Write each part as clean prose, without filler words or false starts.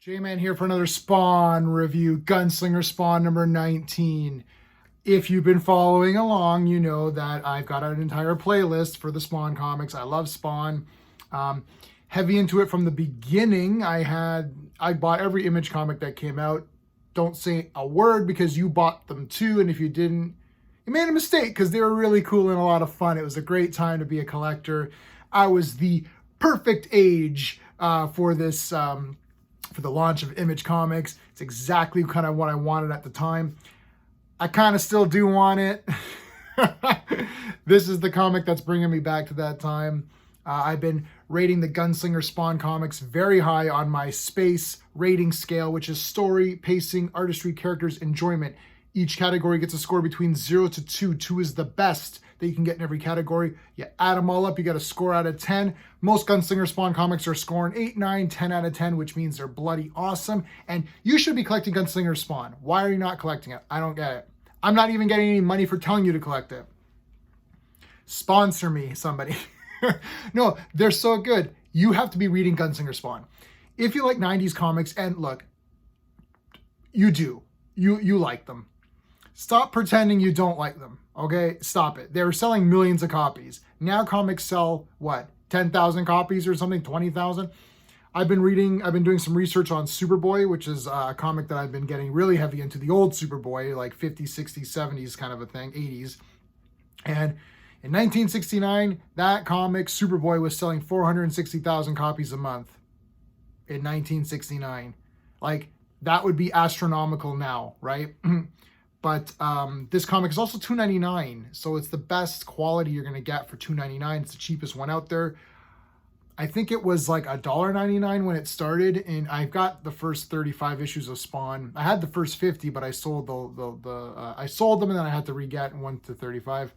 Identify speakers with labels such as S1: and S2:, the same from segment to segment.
S1: J-Man here for another Spawn review, Gunslinger Spawn number 19. If you've been following along, you know that I've got an entire playlist for the Spawn comics. I love Spawn. Heavy into it from the beginning. I bought every Image comic that came out. Don't say a word because you bought them too, and if you didn't, you made a mistake because they were really cool and a lot of fun. It was a great time to be a collector. I was the perfect age for this, for the launch of Image Comics. It's exactly kind of what I wanted at the time. I kind of still do want it. This is the comic that's bringing me back to that time. I've been rating the Gunslinger Spawn comics very high on my space rating scale, which is story, pacing, artistry, characters, enjoyment. Each category gets a score between 0 to 2. 2 is the best that you can get in every category. You add them all up, you got a score out of 10. Most Gunslinger Spawn comics are scoring 8, 9, 10 out of 10, which means they're bloody awesome. And you should be collecting Gunslinger Spawn. Why are you not collecting it? I don't get it. I'm not even getting any money for telling you to collect it. Sponsor me, somebody. No, they're so good. You have to be reading Gunslinger Spawn. If you like 90s comics, and look, you do. You like them. Stop pretending you don't like them, okay? Stop it. They were selling millions of copies. Now comics sell, what, 10,000 copies or something, 20,000? I've been doing some research on Superboy, which is a comic that I've been getting really heavy into, the old Superboy, like 50s, 60s, 70s kind of a thing, 80s. And in 1969, that comic, Superboy, was selling 460,000 copies a month in 1969. Like, that would be astronomical now, right? But this comic is also $2.99, so it's the best quality you're going to get for $2.99. It's the cheapest one out there. I think it was like $1.99 when it started, and I've got the first 35 issues of Spawn. I had the first 50, but I sold I sold them, and then I had to re-get 1 to 35.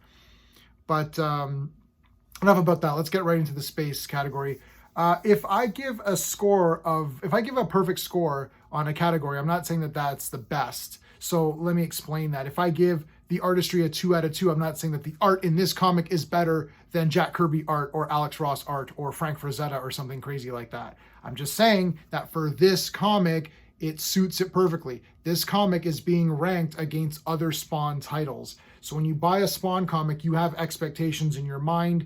S1: But enough about that. Let's get right into the space category. If I give a perfect score on a category, I'm not saying that that's the best. So let me explain that. If I give the artistry a 2 out of 2, I'm not saying that the art in this comic is better than Jack Kirby art or Alex Ross art or Frank Frazetta or something crazy like that. I'm just saying that for this comic, it suits it perfectly. This comic is being ranked against other Spawn titles. So when you buy a Spawn comic, you have expectations in your mind.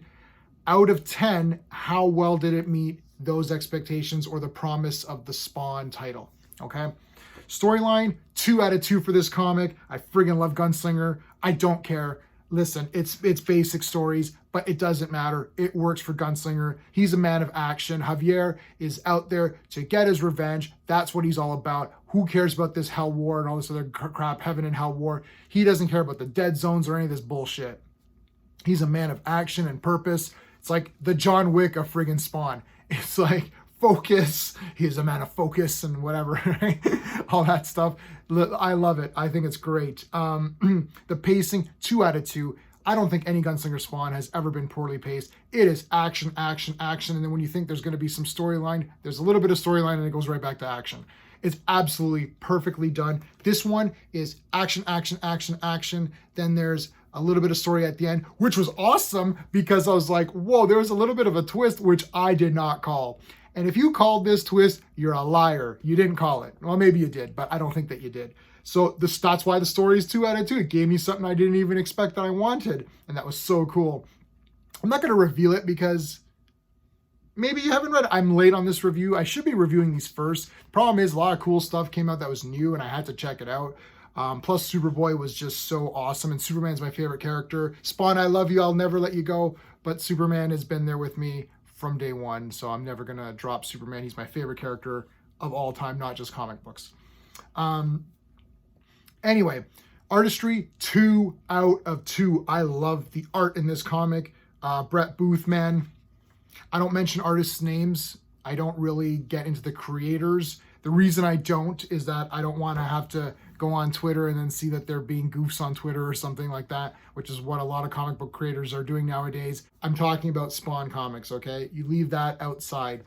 S1: Out of 10, how well did it meet those expectations or the promise of the Spawn title? Okay. Storyline, 2 out of 2 for this comic. I friggin' love Gunslinger. I don't care. Listen, it's basic stories, but it doesn't matter. It works for Gunslinger. He's a man of action. Javier is out there to get his revenge. That's what he's all about. Who cares about this hell war and all this other crap, heaven and hell war? He doesn't care about the dead zones or any of this bullshit. He's a man of action and purpose. It's like the John Wick of friggin' Spawn. It's like, focus. He's a man of focus and whatever, right? All that stuff. I love it. I think it's great. The pacing, 2 out of 2. I don't think any Gunslinger Spawn has ever been poorly paced. It is action, action, action. And then when you think there's going to be some storyline, there's a little bit of storyline and it goes right back to action. It's absolutely perfectly done. This one is action, action, action, action. Then there's a little bit of story at the end, which was awesome because I was like, whoa, there was a little bit of a twist, which I did not call. And if you called this twist, you're a liar. You didn't call it. Well, maybe you did, but I don't think that you did. So that's why the story is 2 out of 2. It gave me something I didn't even expect that I wanted. And that was so cool. I'm not going to reveal it because maybe you haven't read it. I'm late on this review. I should be reviewing these first. Problem is, a lot of cool stuff came out that was new and I had to check it out. Plus, Superboy was just so awesome. And Superman's my favorite character. Spawn, I love you. I'll never let you go. But Superman has been there with me from day one, so I'm never gonna drop Superman. He's my favorite character of all time, not just comic books. Anyway, artistry, 2 out of 2. I love the art in this comic. Brett Booth, man. I don't mention artists' names. I don't really get into the creators. The reason I don't is that I don't want to have to go on Twitter and then see that they're being goofs on Twitter or something like that, which is what a lot of comic book creators are doing nowadays. I'm talking about Spawn comics, okay? You leave that outside.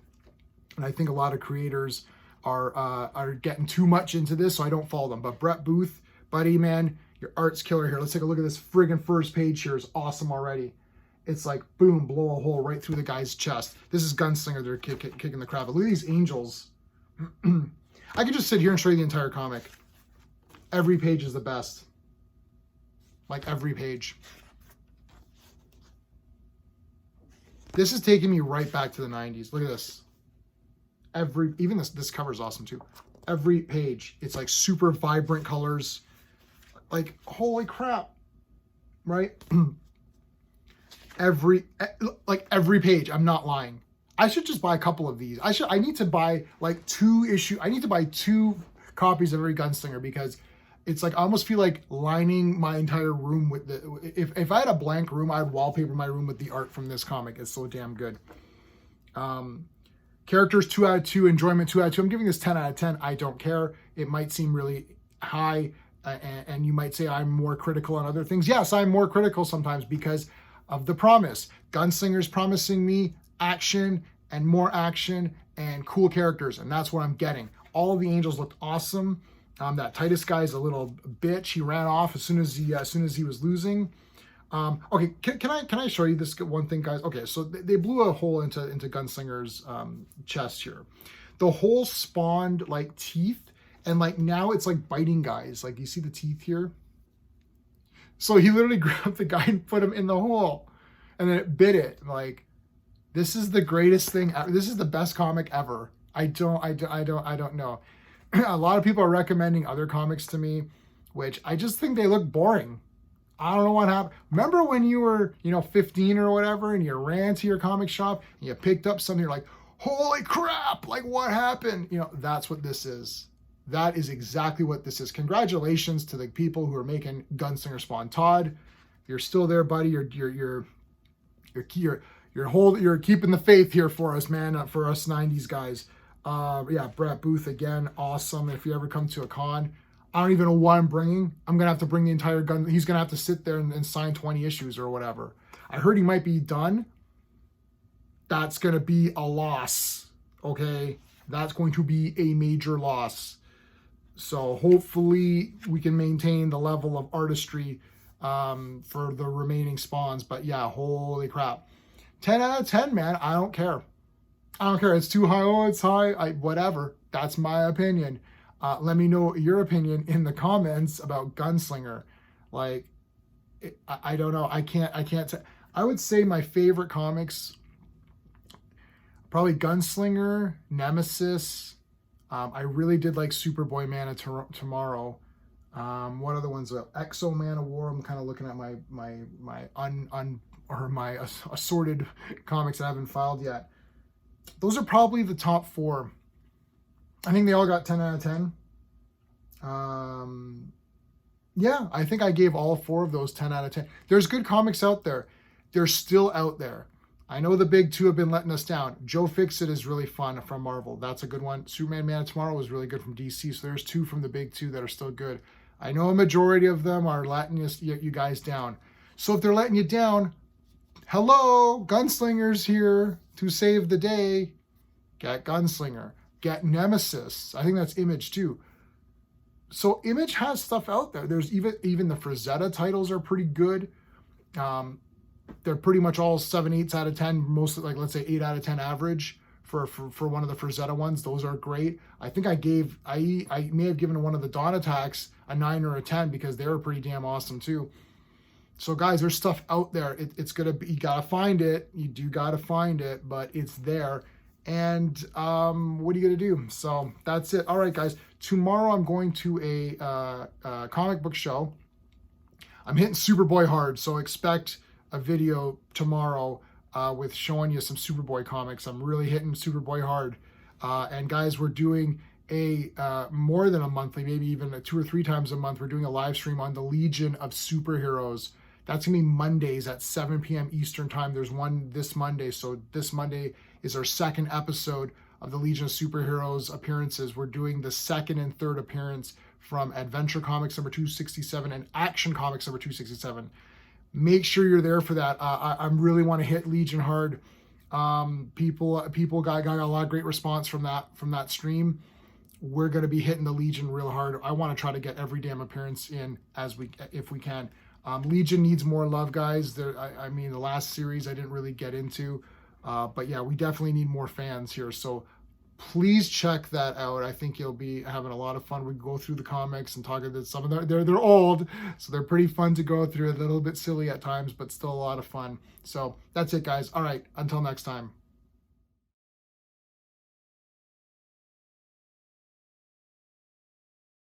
S1: And I think a lot of creators are getting too much into this, so I don't follow them. But Brett Booth, buddy, man, your art's killer here. Let's take a look at this friggin' first page here. It's awesome already. It's like, boom, blow a hole right through the guy's chest. This is Gunslinger. They're kicking the crap. Look at these angels. I could just sit here and show you the entire comic. Every page is the best. Like every page. This is taking me right back to the 90s. Look at this. Even this cover is awesome too. Every page, it's like super vibrant colors. Like, holy crap. Right? every page, I'm not lying. I should just buy a couple of these. I need to buy like I need to buy 2 copies of every Gunslinger, because it's like I almost feel like lining my entire room with the, if I had a blank room, I'd wallpaper my room with the art from this comic. It's so damn good. Characters 2 out of 2, enjoyment 2 out of 2. I'm giving this 10 out of 10. I don't care. It might seem really high, and you might say I'm more critical on other things. Yes, I'm more critical sometimes because of the promise. Gunslinger's promising me action and more action and cool characters, and that's what I'm getting. All of the angels looked awesome. That Titus guy is a little bitch. He ran off as soon as he was losing. Okay, can I show you this one thing, guys? Okay, so they blew a hole into Gunslinger's chest here. The hole spawned like teeth, and like now it's like biting guys. Like, you see the teeth here? So he literally grabbed the guy and put him in the hole, and then it bit it. Like, this is the greatest thing ever. This is the best comic ever. I don't know. A lot of people are recommending other comics to me, which I just think they look boring. I don't know what happened. Remember when you were, 15 or whatever, and you ran to your comic shop and you picked up something, you're like, holy crap, like what happened? That's what this is. That is exactly what this is. Congratulations to the people who are making Gunslinger Spawn. Todd, you're still there, buddy. You're keeping the faith here for us, man, for us 90s guys. Yeah, Brett Booth again, awesome. If you ever come to a con, I don't even know what I'm bringing. I'm going to have to bring the entire gun. He's going to have to sit there and sign 20 issues or whatever. I heard he might be done. That's going to be a loss, okay? That's going to be a major loss. So hopefully we can maintain the level of artistry for the remaining spawns. But yeah, holy crap. 10 out of 10, man. I don't care. It's too high. Oh, it's high. Whatever. That's my opinion. Let me know your opinion in the comments about Gunslinger. Like, I don't know. I can't. I would say my favorite comics, probably Gunslinger, Nemesis. I really did like Superboy Man of Tomorrow. What other ones? Exo Man of War. I'm kind of looking at my assorted comics that I haven't filed yet. Those are probably the top 4. I think they all got 10 out of 10. Yeah, I think I gave all 4 of those 10 out of 10. There's good comics out there. They're still out there. I know the big 2 have been letting us down. Joe Fixit is really fun from Marvel. That's a good one. Superman Man of Tomorrow was really good from DC. So there's 2 from the big 2 that are still good. I know a majority of them are letting you guys down. So if they're letting you down, hello, Gunslinger's here to save the day. Get Gunslinger. Get Nemesis. I think that's Image too. So Image has stuff out there. There's even the Frazetta titles are pretty good. They're pretty much all 7/8 out of 10. Most, like, let's say 8 out of 10 average for one of the Frazetta ones. Those are great. I think I may have given one of the Dawn Attacks a 9 or a 10 because they were pretty damn awesome too. So guys, there's stuff out there. It's gonna be, you gotta find it. You do gotta find it, but it's there. And what are you gonna do? So that's it. All right, guys. Tomorrow I'm going to a comic book show. I'm hitting Superboy hard, so expect a video tomorrow with showing you some Superboy comics. I'm really hitting Superboy hard. And guys, we're doing a more than a monthly, maybe even 2 or 3 times a month. We're doing a live stream on the Legion of Superheroes. That's gonna be Mondays at 7 p.m. Eastern time. There's one this Monday. So this Monday is our 2nd episode of the Legion of Superheroes appearances. We're doing the 2nd and 3rd appearance from Adventure Comics number 267 and Action Comics number 267. Make sure you're there for that. I really want to hit Legion hard. People got a lot of great response from that stream. We're going to be hitting the Legion real hard. I want to try to get every damn appearance in if we can. Legion needs more love, guys. I mean, the last series I didn't really get into, but yeah, we definitely need more fans here. So please check that out. I think you'll be having a lot of fun. We go through the comics and talk about some of them. They're old, so they're pretty fun to go through. A little bit silly at times, but still a lot of fun. So that's it, guys. All right, until next time.